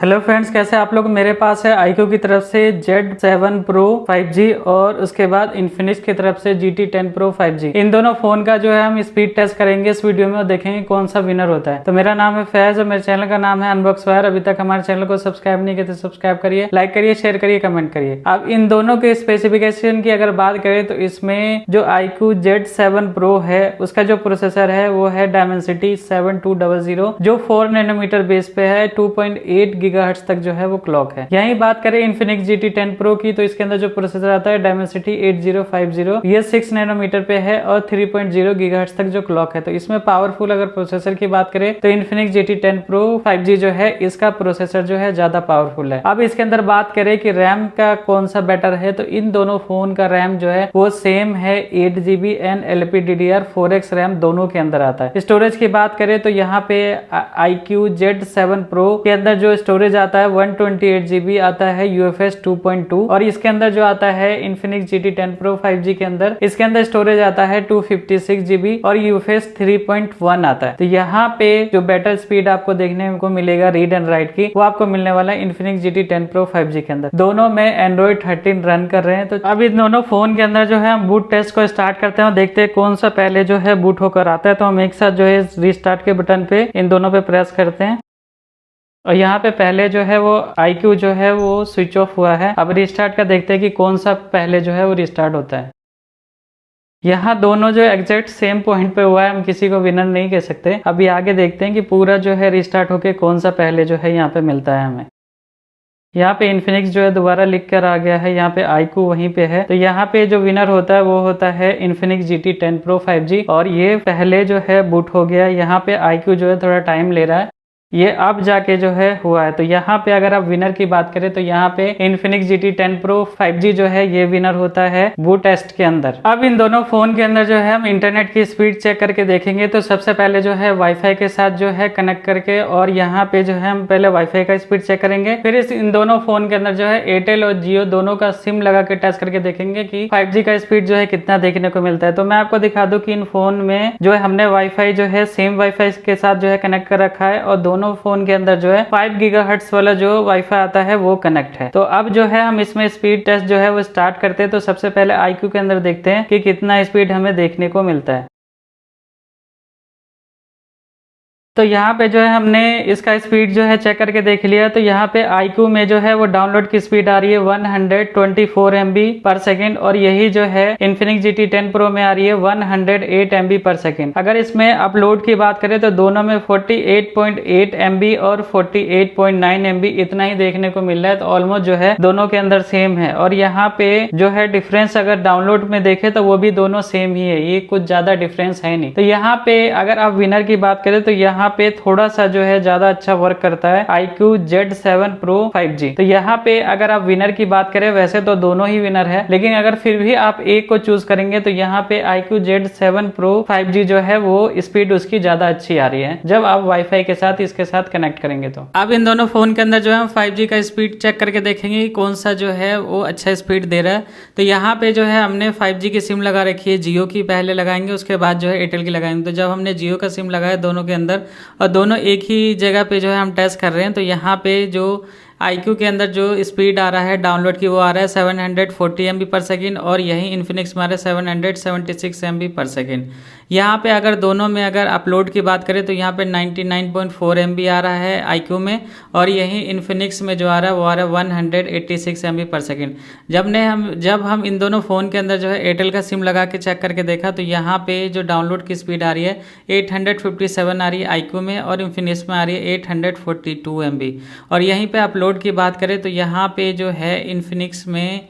Hello friends, कैसे आप लोग। मेरे पास है iQOO की तरफ से Z7 Pro 5G और उसके बाद Infinix की तरफ से GT10 Pro 5G। इन दोनों फोन का जो है हम स्पीड टेस्ट करेंगे इस वीडियो में और देखेंगे कौन सा विनर होता है। तो मेरा नाम है फैज और मेरे चैनल का नाम है अनबॉक्स वायर। अभी तक हमारे चैनल को सब्सक्राइब नहीं किया तो सब्सक्राइब करिए, लाइक करिए, शेयर करिए, कमेंट करिए। अब इन दोनों के स्पेसिफिकेशन की अगर बात करें तो इसमें जो iQOO Z7 Pro है उसका जो प्रोसेसर है वो है Dimensity 7200 जो 4 नैनोमीटर बेस पे है। 2.8 गीगाहर्ट्ज तक जो है वो क्लॉक है। यही बात करें Infinix GT10 Pro की तो इसके अंदर जो प्रोसेसर आता है Dimensity 8050 ये 6 नैनोमीटर पे है और 3.0 गीगाहर्ट्ज तक जो क्लॉक है। तो इसमें पावरफुल अगर प्रोसेसर की बात करें तो Infinix GT10 Pro 5G जो है इसका प्रोसेसर जो है ज्यादा पावरफुल है। अब इसके अंदर बात करें कि रैम का कौन सा बेटर है तो इन दोनों फोन का रैम जो है वो सेम है। 8GB एंड LPDDR4X रैम दोनों के अंदर आता है। स्टोरेज की बात करें तो यहाँ पे iQOO Z7 Pro के अंदर जो स्टोरेज आता है 128GB आता है UFS 2.2 और इसके अंदर जो आता है Infinix GT10 Pro 5G के अंदर इसके अंदर स्टोरेज आता है 256GB और UFS 3.1 आता है। तो यहाँ पे जो बेटर स्पीड आपको देखने को मिलेगा रीड एंड राइट की वो आपको मिलने वाला है Infinix GT10 Pro 5G के अंदर। दोनों में Android 13 रन कर रहे हैं। तो अब इन दोनों फोन के अंदर जो है हम बूट टेस्ट को स्टार्ट करते हैं और देखते हैं कौन सा पहले जो है बूट होकर आता है। तो हम एक साथ जो है रीस्टार्ट के बटन पे इन दोनों पे प्रेस करते हैं और यहाँ पे पहले जो है वो iQOO जो है वो स्विच ऑफ हुआ है। अब रिस्टार्ट का देखते हैं कि कौन सा पहले जो है वो रिस्टार्ट होता है। यहाँ दोनों जो एग्जैक्ट सेम पॉइंट पे हुआ है, हम किसी को विनर नहीं कह सकते। अभी आगे देखते हैं कि पूरा जो है रिस्टार्ट होके कौन सा पहले जो है यहाँ पे मिलता है हमें। यहाँ पे Infinix जो है दोबारा लिख कर आ गया है, यहाँ पे iQOO वहीं पे है। तो यहाँ पे जो विनर होता है वो होता है Infinix GT10 Pro 5G और ये पहले जो है बूट हो गया। यहाँ पे iQOO जो है थोड़ा टाइम ले रहा है, ये अब जाके जो है हुआ है। तो यहाँ पे अगर आप विनर की बात करें तो यहाँ पे Infinix GT10 Pro 5G जो है ये विनर होता है बूट टेस्ट के अंदर। अब इन दोनों फोन के अंदर जो है हम इंटरनेट की स्पीड चेक करके देखेंगे। तो सबसे पहले जो है वाईफाई के साथ जो है कनेक्ट करके और यहाँ पे जो है हम पहले वाईफाई का स्पीड चेक करेंगे। फिर इन दोनों फोन के अंदर जो है एयरटेल और जियो दोनों का सिम लगा के टेस्ट करके देखेंगे कि 5G का स्पीड जो है कितना देखने को मिलता है। तो मैं आपको दिखा दूं कि इन फोन में जो है हमने वाईफाई जो है सेम वाईफाई के साथ जो है कनेक्ट कर रखा है और दोनों फोन के अंदर जो है 5 गीगाहर्ट्ज वाला जो वाईफाई आता है वो कनेक्ट है। तो अब जो है हम इसमें स्पीड टेस्ट जो है वो स्टार्ट करते हैं। तो सबसे पहले iQOO के अंदर देखते हैं कि कितना स्पीड हमें देखने को मिलता है। तो यहाँ पे जो है हमने इसका स्पीड जो है चेक करके देख लिया। तो यहाँ पे iQOO में जो है वो डाउनलोड की स्पीड आ रही है 124 MB पर सेकेंड और यही जो है Infinix GT10 Pro में आ रही है 108 MB पर सेकेंड। अगर इसमें अपलोड की बात करें तो दोनों में 48.8 MB और 48.9 MB इतना ही देखने को मिल रहा है। तो ऑलमोस्ट जो है दोनों के अंदर सेम है और यहाँ पे जो है डिफरेंस अगर डाउनलोड में देखे तो वो भी दोनों सेम ही है, ये कुछ ज्यादा डिफरेंस है नहीं। तो यहाँ पे अगर आप विनर की बात करें तो यहाँ पे थोड़ा सा जो है ज्यादा अच्छा वर्क करता है iQOO Z7 Pro 5G। तो यहाँ पे अगर आप विनर की बात करें वैसे तो दोनों ही विनर है, लेकिन अगर फिर भी आप एक को चूज करेंगे तो यहाँ पे iQOO Z7 Pro 5G जो है वो स्पीड उसकी ज्यादा अच्छी आ रही है जब आप वाईफाई के साथ इसके साथ कनेक्ट करेंगे। तो अब इन दोनों फोन के अंदर जो है 5G का स्पीड चेक करके देखेंगे कौन सा जो है वो अच्छा स्पीड दे रहा है। तो यहाँ पे जो है हमने 5G की सिम लगा रखी है, जियो की पहले लगाएंगे उसके बाद जो है एयरटेल की लगाएंगे। तो जब हमने जियो का सिम लगाया दोनों के अंदर और दोनों एक ही जगह पे जो है हम टेस्ट कर रहे हैं। तो यहाँ पे जो iQOO के अंदर जो स्पीड आ रहा है डाउनलोड की वो आ रहा है 740 MB पर सेकेंड और यही Infinix में आ रहा है 776 MB पर सेकेंड। यहाँ पे अगर दोनों में अगर अपलोड की बात करें तो यहाँ पे 99.4 MB आ रहा है iQOO में और यही Infinix में जो आ रहा है वो आ रहा है 186 MB पर सेकेंड। जब हम इन दोनों फ़ोन के अंदर जो है एयरटेल का सिम लगा के चेक करके देखा तो यहाँ पे जो डाउनलोड की स्पीड आ रही है 857 आ रही है iQOO में और Infinix में आ रही है 842 MB। और यहीं पे अपलोड की बात करें तो यहाँ पे जो है Infinix में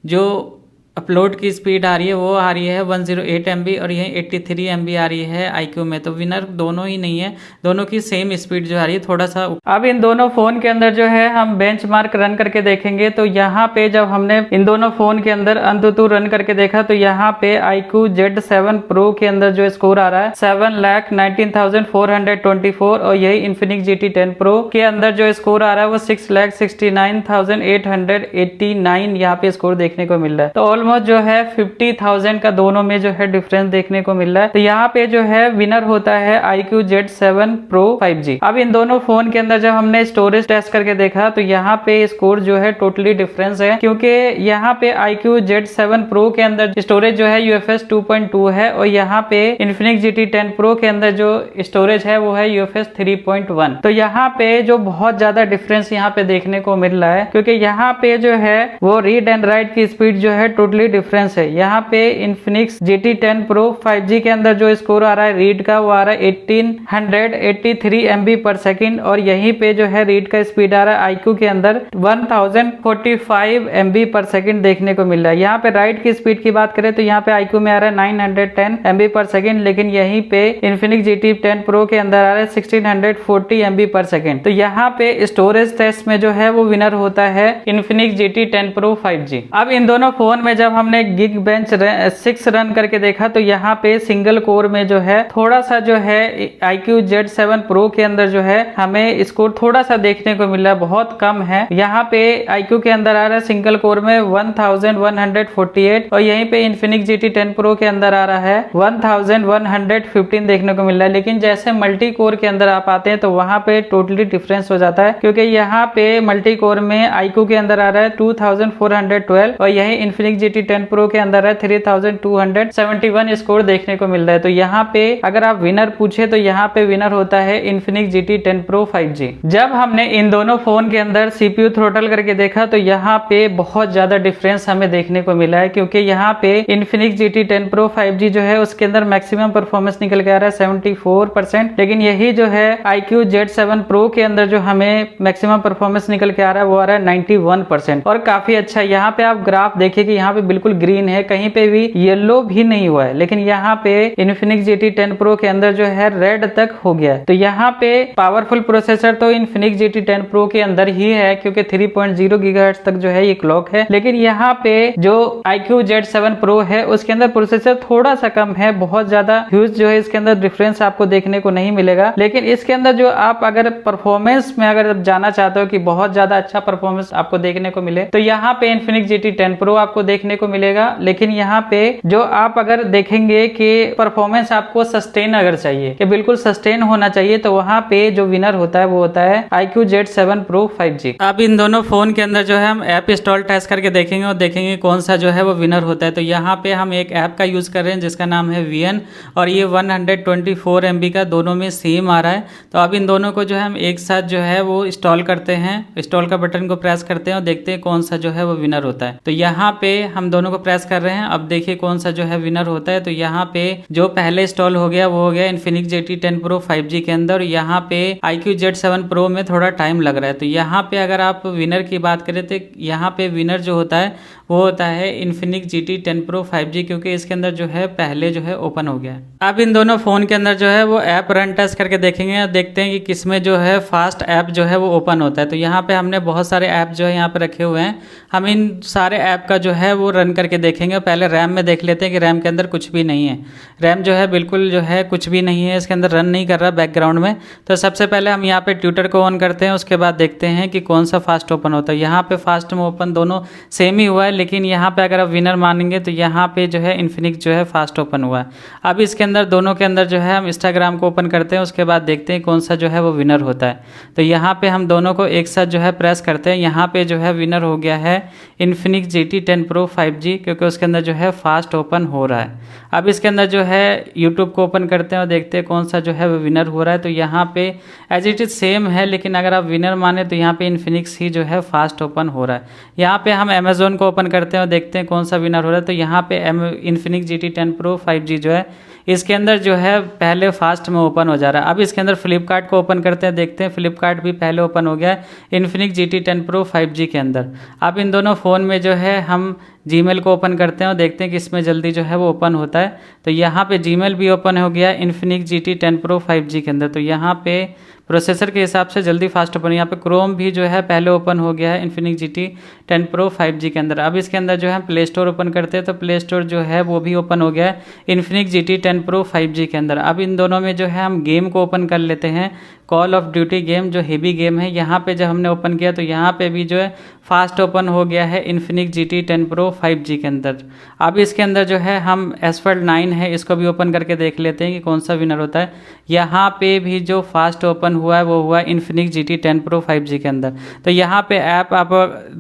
जो अपलोड की स्पीड आ रही है वो आ रही है 108 MB और यही 83 MB आ रही है iQOO में। तो विनर दोनों ही नहीं है, दोनों की सेम स्पीड जो आ रही है थोड़ा सा। अब इन दोनों फोन के अंदर जो है हम बेंचमार्क रन करके देखेंगे। तो यहाँ पे जब हमने इन दोनों फोन के अंदर अंतुतु रन करके देखा तो यहाँ पे iQOO Z7 Pro के अंदर जो स्कोर आ रहा है 7,19,424 और यही Infinix GT10 Pro के अंदर जो स्कोर आ रहा है वो 6,69,889 यहाँ पे स्कोर देखने को मिल रहा है। तो ऑलमोस्ट जो है 50,000 का दोनों में जो है डिफरेंस देखने को मिल रहा है। तो यहाँ पे जो है विनर होता है iQOO Z7 Pro 5G। अब इन दोनों फोन के अंदर जब हमने स्टोरेज टेस्ट करके देखा तो यहाँ पे स्कोर जो है टोटली डिफरेंस है, क्योंकि यहाँ पे iQOO Z7 Pro के अंदर स्टोरेज जो है UFS 2.2 है और यहाँ पे Infinix GT 10 Pro के अंदर जो स्टोरेज है वो है UFS 3.1। तो यहाँ पे जो बहुत ज्यादा डिफरेंस यहाँ पे देखने को मिल रहा है, क्योंकि यहाँ पे जो है वो रीड एंड राइट की स्पीड जो है टोटली डिफरेंस है। यहाँ पे Infinix GT 10 Pro 5G के अंदर जो स्कोर आ रहा है रीड का वो आ रहा है 1883 MB पर सेकेंड और यहीं पे जो है रीड का स्पीड आ रहा है iQOO के अंदर 1045 MB पर सेकेंड देखने को मिल रहा है। यहाँ पे राइट की स्पीड की बात करें तो यहाँ पे iQOO में आ रहा है 910 MB पर सेकेंड, लेकिन यहीं पे Infinix GT 10 Pro के अंदर आ रहा है 1640 MB पर सेकेंड। तो यहाँ पे स्टोरेज टेस्ट में जो है वो विनर होता है Infinix GT 10 Pro 5G। अब इन दोनों फोन में जब हमने Geekbench 6 रन करके देखा तो यहाँ पे सिंगल कोर में जो है थोड़ा सा जो है iQOO Z7 Pro के अंदर जो है हमें स्कोर थोड़ा सा देखने को मिला, बहुत कम है। यहाँ पे iQOO के अंदर आ रहा है सिंगल कोर में 1148 और यहीं पे Infinix GT 10 Pro के अंदर आ रहा है 1115 देखने को मिल रहा है। लेकिन जैसे मल्टी कोर के अंदर आप आते हैं तो वहां पे टोटली डिफरेंस हो जाता है, क्योंकि यहाँ पे मल्टी कोर में iQOO के अंदर आ रहा है 2412 और यही Infinix GT 10 Pro के अंदर है 3271 स्कोर देखने को मिल रहा है। तो यहाँ पे अगर आप विनर पूछे तो यहाँ पे विनर होता है Infinix GT 10 Pro 5G। जब हमने इन दोनों फोन के अंदर CPU थ्रोटल करके देखा तो यहाँ पे बहुत ज्यादा डिफरेंस हमें देखने को मिला है, क्योंकि यहाँ पे Infinix GT 10 Pro 5G जो है उसके अंदर मैक्सिमम परफॉर्मेंस निकल के आ रहा है 74%, लेकिन यही जो है iQOO Z7 Pro के अंदर जो हमें मैक्सिमम परफॉर्मेंस निकल के आ रहा है वो आ रहा है 91% और काफी अच्छा। यहाँ पे आप ग्राफ देखिए कि यहाँ पे बिल्कुल ग्रीन है, कहीं पे भी येलो भी नहीं हुआ है, लेकिन यहाँ पे Infinix GT 10 Pro के अंदर जो है रेड तक हो गया है। तो यहाँ पे पावरफुल प्रोसेसर तो Infinix GT 10 Pro के अंदर ही है, क्योंकि 3.0 GHz तक जो है ये क्लॉक है, लेकिन यहाँ पे जो iQOO Z7 Pro है उसके अंदर प्रोसेसर थोड़ा सा कम है, बहुत ज्यादा ह्यूज जो है इसके अंदर डिफरेंस आपको देखने को नहीं मिलेगा। लेकिन इसके अंदर जो आप अगर परफॉर्मेंस में अगर जाना चाहते हो कि बहुत ज्यादा अच्छा परफॉर्मेंस आपको देखने को मिले तो यहाँ पे Infinix GT 10 Pro आपको देखने को मिलेगा। लेकिन यहाँ पे जो आप अगर देखेंगे कि परफॉर्मेंस आपको सस्टेन अगर चाहिए कि बिल्कुल सस्टेन होना चाहिए तो वहाँ पे जो विनर होता है वो होता है iQOO Z7 Pro 5G। अब इन दोनों फोन के अंदर जो है हम ऐप इंस्टॉल टेस्ट करके देखेंगे और देखेंगे कौन सा जो है वो विनर होता है। तो यहाँ पे हम एक ऐप का यूज कर रहे हैं जिसका नाम है VN और ये 124 MB का दोनों में सेम आ रहा है। तो अब इन दोनों को जो है हम एक साथ जो है वो इंस्टॉल करते हैं, इंस्टॉल का बटन को प्रेस करते हैं और देखते हैं कौन सा जो है वो विनर होता है। तो यहाँ पे हम दोनों को प्रेस कर रहे हैं, अब देखिए कौन सा जो है विनर होता है। तो यहाँ पे जो पहले इंस्टॉल हो गया वो हो गया Infinix GT 10 Pro 5G के अंदर, यहाँ पे iQOO Z7 Pro में थोड़ा टाइम लग रहा है। तो यहाँ पे अगर आप विनर की बात करें तो यहाँ पे विनर जो होता है वो होता है Infinix GT 10 Pro 5G, क्योंकि इसके अंदर जो है पहले जो है ओपन हो गया है। अब इन दोनों फोन के अंदर जो है वो ऐप रन टेस्ट करके देखेंगे और देखते हैं कि किसमें जो है फास्ट ऐप जो है वो ओपन होता है। तो यहाँ पे हमने बहुत सारे ऐप जो है यहाँ पे रखे हुए हैं, हम इन सारे ऐप का जो है वो रन करके देखेंगे। पहले रैम में देख लेते हैं कि रैम के अंदर कुछ भी नहीं है, रैम जो है बिल्कुल जो है कुछ भी नहीं है, इसके अंदर रन नहीं कर रहा बैकग्राउंड में। तो सबसे पहले हम यहाँ पे ट्विटर को ऑन करते हैं, उसके बाद देखते हैं कि कौन सा फास्ट ओपन होता है। यहाँ पे फास्ट में ओपन दोनों सेम ही हुआ है, लेकिन यहाँ पे अगर आप विनर मानेंगे तो यहाँ पे जो है Infinix जो है फास्ट ओपन हुआ है। अब इसके अंदर दोनों के अंदर जो है हम इंस्टाग्राम को ओपन करते हैं, उसके बाद देखते हैं कौन सा जो है वो विनर होता है। तो यहाँ पे हम दोनों को एक साथ जो है प्रेस करते हैं, यहाँ पे जो है विनर हो गया है Infinix GT 10 Pro 5G, क्योंकि उसके अंदर जो है फास्ट ओपन हो रहा है। अब इसके अंदर जो है यूट्यूब को ओपन करते हैं और देखते हैं कौन सा जो है वो विनर हो रहा है। तो यहाँ पे एज इट इज सेम है, लेकिन अगर आप विनर माने तो यहाँ पे Infinix ही जो है फास्ट ओपन हो रहा है। यहाँ पे हम अमेजोन को ओपन करते हैं और देखते हैं कौन सा विनर हो रहा है। तो यहाँ पे Infinix GT 10 Pro 5G जो है इसके अंदर जो है पहले फास्ट में ओपन हो जा रहा है। अब इसके अंदर फ्लिपकार्ट को ओपन करते हैं, देखते हैं फ्लिपकार्ट भी पहले ओपन हो गया है Infinix GT 10 Pro 5G के अंदर। अब इन दोनों फ़ोन में जो है हम जीमेल को ओपन करते हैं और देखते हैं कि इसमें जल्दी जो है वो ओपन होता है। तो यहाँ पे जीमेल भी ओपन हो गया Infinix GT 10 Pro 5G के अंदर। तो यहाँ पे प्रोसेसर के हिसाब से जल्दी फास्ट ओपन, यहाँ पे क्रोम भी जो है पहले ओपन हो गया है Infinix GT 10 Pro 5G के अंदर। अब इसके अंदर जो है हम प्ले स्टोर ओपन करते हैं, तो प्ले स्टोर जो है वो भी ओपन हो गया है Infinix GT 10 Pro 5G के अंदर। अब इन दोनों में जो है हम गेम को ओपन कर लेते हैं, कॉल ऑफ ड्यूटी गेम जो हेवी गेम है, यहाँ पे जब हमने ओपन किया तो यहाँ पे भी जो है फास्ट ओपन हो गया है इन्फिनिक्स GT 10 Pro 5G के अंदर। अब इसके अंदर जो है हम एसफल्ट 9 है, इसको भी ओपन करके देख लेते हैं कि कौन सा विनर होता है। यहाँ पे भी जो फास्ट ओपन हुआ है वो हुआ है इन्फिनिक्स GT 10 Pro 5G के अंदर। तो यहाँ पे ऐप आप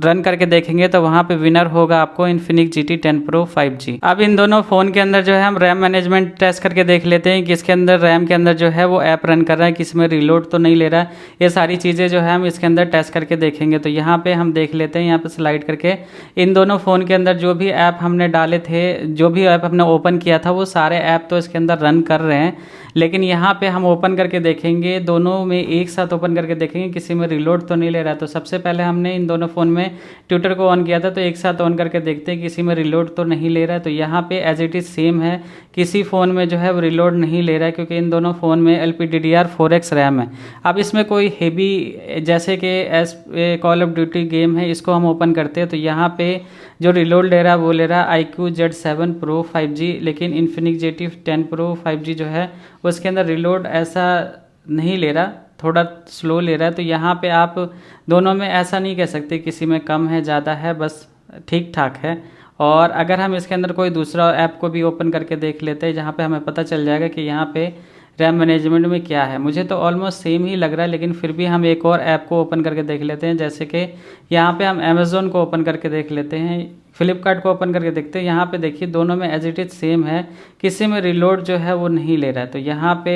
रन करके देखेंगे तो वहाँ पे विनर होगा आपको इन्फिनिक्स GT 10 Pro 5G। अब इन दोनों फ़ोन के अंदर जो है हम रैम मैनेजमेंट टेस्ट करके देख लेते हैं कि इसके अंदर रैम के अंदर जो है वो ऐप रन कर रहा है, किसी में रिलोड तो नहीं ले रहा है। ये सारी चीज़ें जो है हम इसके अंदर टेस्ट करके देखेंगे। तो यहाँ पे हम देख लेते हैं, यहाँ पे स्लाइड करके इन दोनों फ़ोन के अंदर जो भी ऐप हमने डाले थे, जो भी ऐप हमने ओपन किया था, वो सारे ऐप तो इसके अंदर रन कर रहे हैं। लेकिन यहाँ पे हम ओपन करके देखेंगे, दोनों में एक साथ ओपन करके देखेंगे किसी में रिलोड तो नहीं ले रहा है। तो सबसे पहले हमने इन दोनों फ़ोन में ट्विटर को ऑन किया था, तो एक साथ ऑन करके देखते हैं किसी में रिलोड तो नहीं ले रहा है। तो यहाँ पे एज इट इज़ सेम है, किसी फ़ोन में जो है वो रिलोड नहीं ले रहा है, क्योंकि इन दोनों फ़ोन में LPDDR4X रैम है। अब इसमें कोई हेवी जैसे कि कॉल ऑफ ड्यूटी गेम है, इसको हम ओपन करते हैं तो यहाँ पे जो रिलोड ले रहा है वो ले रहा है iQOO Z7 Pro 5G। लेकिन इन्फिनिक्स GT 10 Pro 5G जो है उसके अंदर रिलोड ऐसा नहीं ले रहा, थोड़ा स्लो ले रहा है। तो यहाँ पे आप दोनों में ऐसा नहीं कह सकते किसी में कम है ज़्यादा है, बस ठीक ठाक है। और अगर हम इसके अंदर कोई दूसरा ऐप को भी ओपन करके देख लेते हैं, जहाँ पे हमें पता चल जाएगा कि यहाँ पे रैम मैनेजमेंट में क्या है। मुझे तो ऑलमोस्ट सेम ही लग रहा है, लेकिन फिर भी हम एक और ऐप को ओपन करके देख लेते हैं। जैसे कि यहाँ पे हम अमेज़ोन को ओपन करके देख लेते हैं, फ्लिपकार्ट को ओपन करके देखते हैं। यहाँ पे देखिए दोनों में एज इट इज सेम है, किसी में रिलोड जो है वो नहीं ले रहा है। तो यहाँ पे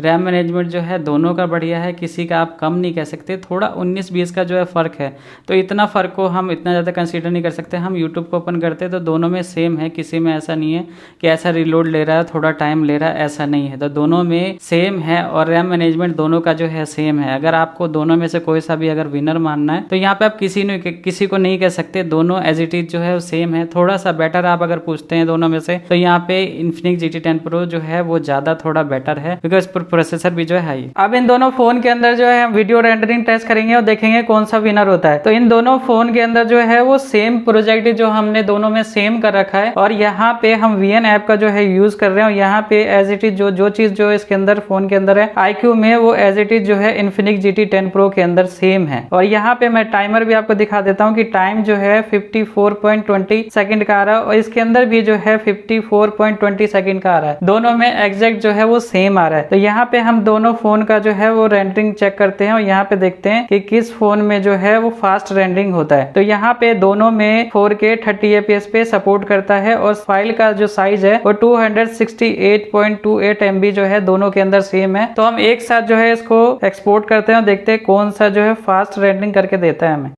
रैम मैनेजमेंट जो है दोनों का बढ़िया है, किसी का आप कम नहीं कह सकते। थोड़ा 19-20 का जो है फ़र्क है, तो इतना फ़र्क को हम इतना ज़्यादा कंसीडर नहीं कर सकते। हम यूट्यूब को ओपन करते हैं तो दोनों में सेम है, किसी में ऐसा नहीं है कि ऐसा रिलोड ले रहा है थोड़ा टाइम ले रहा है, ऐसा नहीं है। तो दोनों में सेम है और रैम मैनेजमेंट दोनों का जो है सेम है। अगर आपको दोनों में से कोई सा भी अगर विनर मानना है तो यहाँ पे आप किसी को नहीं कह सकते, दोनों एज इट इज जो है सेम है। थोड़ा सा बेटर आप अगर पूछते हैं दोनों में से तो यहाँ पे इन्फिनिक्स GT 10 Pro जो है वो ज़्यादा थोड़ा बेटर है, बिकॉज प्रोसेसर भी जो है हाई। अब इन दोनों फोन के अंदर जो है हम वीडियो रेंडरिंग टेस्ट करेंगे और देखेंगे कौन सा विनर होता है। तो इन दोनों फोन के अंदर जो है वो सेम प्रोजेक्ट जो हमने दोनों में सेम कर रखा है, और यहाँ पे हम VN ऐप का जो है यूज कर रहे हैं। और यहाँ पे एज इट इज जो चीज जो इसके अंदर फोन के अंदर है iQOO में, वो एज इट इज जो है इन्फिनिक्स GT 10 Pro के अंदर सेम है। और यहाँ पे मैं टाइमर भी आपको दिखा देता हूँ कि टाइम जो है 54.20 सेकंड का आ रहा है, और इसके अंदर भी जो है 54.20 सेकंड का आ रहा है। दोनों में एग्जैक्ट जो है वो सेम आ रहा है। तो यहाँ पे हम दोनों फोन का जो है वो रेंडरिंग चेक करते हैं और यहाँ पे देखते हैं कि किस फोन में जो है वो फास्ट रेंडरिंग होता है। तो यहाँ पे दोनों में 4K 30 fps पे सपोर्ट करता है, और फाइल का जो साइज है वो 268.28 MB जो है दोनों के अंदर सेम है। तो हम एक साथ जो है इसको एक्सपोर्ट करते हैं और देखते हैं कौन सा जो है फास्ट रेंडरिंग करके देता है हमें।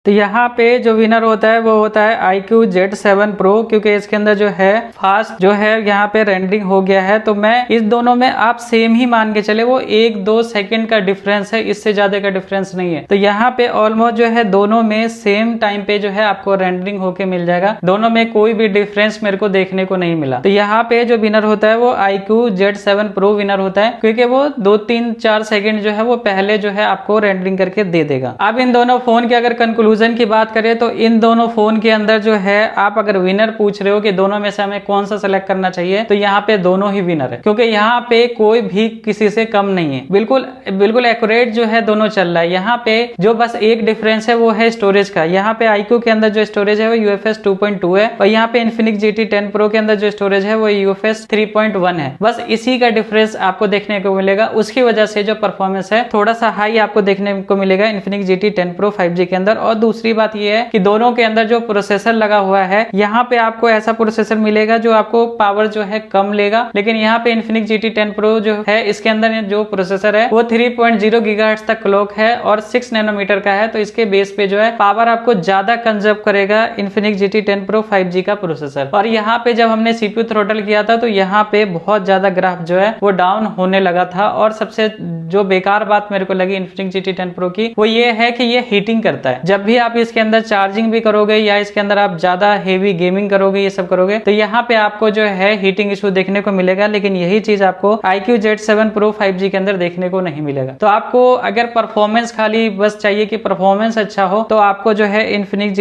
तो यहाँ पे जो विनर होता है वो होता है iQOO Z7 Pro, क्योंकि इसके अंदर जो है फास्ट जो है यहाँ पे रेंडरिंग हो गया है। तो मैं इस दोनों में आप सेम ही मान के चले, वो 1-2 सेकंड का डिफरेंस है, इससे ज्यादा का डिफरेंस नहीं है। तो यहाँ पे ऑलमोस्ट जो है दोनों में सेम टाइम पे जो है आपको रेंडरिंग होके मिल जाएगा, दोनों में कोई भी डिफरेंस मेरे को देखने को नहीं मिला। तो यहाँ पे जो विनर होता है वो iQOO Z7 Pro विनर होता है, क्योंकि वो 2-3-4 सेकंड जो है वो पहले जो है आपको रेंडरिंग करके दे देगा। अब इन दोनों फोन के अगर कंक्लूजन की बात करें तो इन दोनों फोन के अंदर जो है आप अगर विनर पूछ रहे हो कि दोनों में से हमें कौन सा सेलेक्ट करना चाहिए, तो यहाँ पे दोनों ही विनर है, क्योंकि यहाँ पे कोई भी किसी से कम नहीं है। बिल्कुल एक्यूरेट जो है दोनों चल रहा है। यहाँ पे जो बस एक डिफरेंस है वो है स्टोरेज का। यहाँ पे iQOO के अंदर जो स्टोरेज है वो UFS 2.2 है, और यहाँ पे इन्फिनिक्स GT 10 Pro के अंदर जो स्टोरेज है वो UFS 3.1 है। बस इसी का डिफरेंस आपको देखने को मिलेगा, उसकी वजह से जो परफॉर्मेंस है थोड़ा सा हाई आपको देखने को मिलेगा इन्फिनिक्स GT 10 Pro 5G के अंदर। और दूसरी बात ये है कि दोनों के अंदर जो प्रोसेसर लगा हुआ है, यहाँ पे आपको ऐसा प्रोसेसर मिलेगा जो आपको पावर जो है कम लेगा। लेकिन यहाँ पे इन्फिनिक्स GT 10 Pro जो है इसके अंदर जो प्रोसेसर है वो 3.0 GHz तक क्लॉक है और 6 नैनोमीटर का है। तो इसके बेस पे जो है पावर आपको ज्यादा कंजर्व करेगा इन्फिनिक्स GT 10 Pro 5G का प्रोसेसर। और यहाँ पे जब हमने CPU थ्रोटल किया था तो यहाँ पे बहुत ज्यादा ग्राफ जो है वो डाउन होने लगा था। और सबसे जो बेकार बात मेरे को लगी इन्फिनिक्स GT 10 Pro की वो ये है कि ये हीटिंग करता है। जब भी आप इसके अंदर चार्जिंग भी करोगे या इसके अंदर आप ज्यादा हेवी गेमिंग करोगे, ये सब करोगे, तो यहाँ पे आपको जो है हीटिंग इशू देखने को मिलेगा। लेकिन यही चीज आपको iQOO Z7 Pro 5G के अंदर देखने को नहीं मिलेगा। तो आपको अगर परफॉर्मेंस खाली बस चाहिए कि परफॉर्मेंस अच्छा हो, तो आपको जो है इन्फिनिक्स